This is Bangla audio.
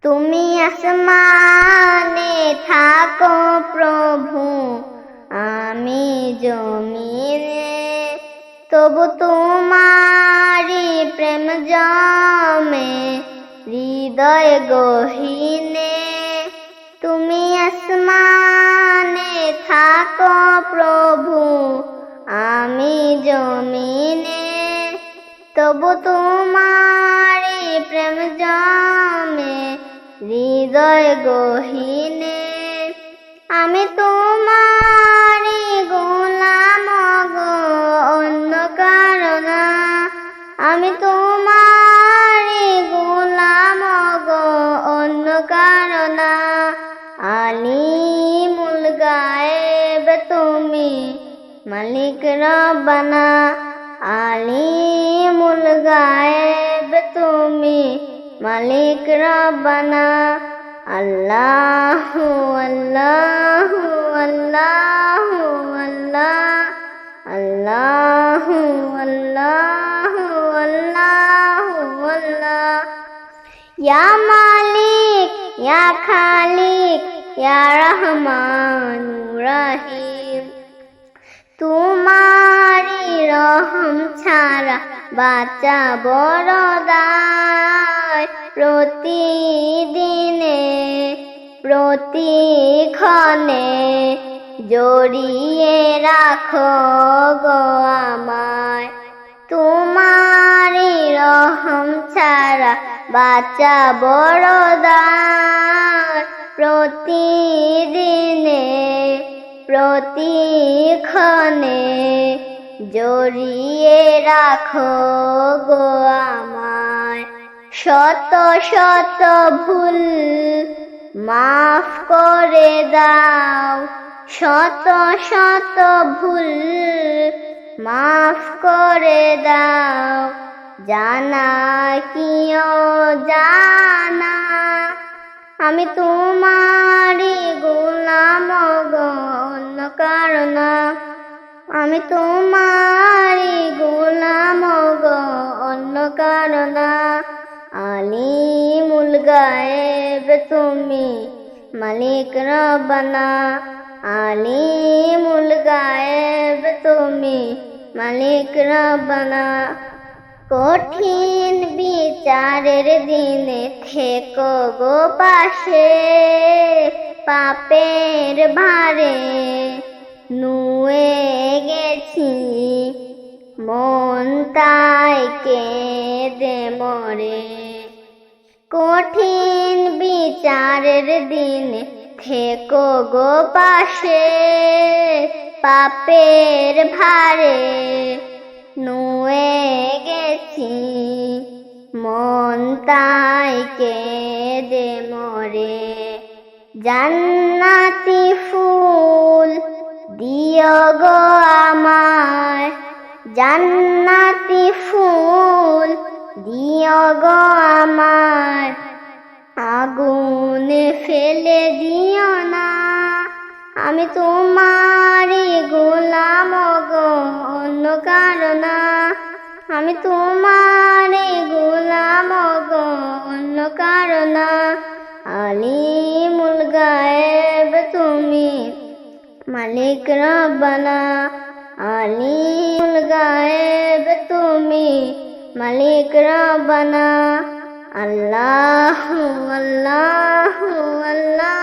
তুমি আসমানে থাকো প্রভু, আমি জমিনে, তবু তোমারি প্রেম জমে হৃদয় গহীনে। তুমি আসমানে থাকো প্রভু, আমি জমিনে, তবু তোমারি প্রেম জমে হৃদয় গহীনে। আমি তোমারি গোলাম গো, অন্য কারো না। আমি তোমারি গোলাম গো, অন্য কারো না। আলিমুল গায়েব তুমি, মালিক রব্বানা। আলিমুল গায়েব তুমি, মালিক রব্বানা। আল্লাহু আল্লাহু আল্লাহু আল্লাহ, আল্লাহু আল্লাহু আল্লাহু আল্লাহ। ইয়া মালিক ইয়া খালিক ইয়া রহমানুর রহিম, তোমারি রহম ছাড়া বাঁচা বড় দায়। প্রতিদিনে প্রতিক্ষণে জড়িয়ে রাখো গো আমায়। তোমারি রহম ছাড়া বাঁচা বড় দায়। প্রতিদিনে প্রতিক্ষণে জড়িয়ে রাখো গো আমায়। শত শত ভুল মাফ করে দাও, শত শত ভুল মাফ করে দাও। জানা কি অজানা, আমি তোমারি গোলাম গো, অন্য কারো না। আমি তোমারি গোলাম গো, অন্য কারো না। আলিমুল গায়েব তুমি, মালিক রব্বানা। আলিমুল গায়েব তুমি, মালিক রব্বানা। কঠিন বিচারের দিনে থেকো গো পাশে, পাপের ভারে নুয়ে গেছি মন তাই কেঁদে মরে। কঠিন বিচারের দিনে থেকো গো পাশে, পাপের ভারে নুয়ে গেছি মন তাই কেঁদে মরে। জান্নাতি ফুল দিও গো আমায়, জান্নাতি ফুল দিও গো আমায়। আগুনে ফেলে দিও না, আমি তোমারি গোলাম গো, অন্য কারো না। আমি তোমারি গোলাম গো, অন্য কারো না। আলিমুল গায়েব তুমি, মালিক রব্বানা। আলিমুল গায়েব তুমি, মালিক রব্বানা। আল্লাহু আল্লাহু আল্লাহ।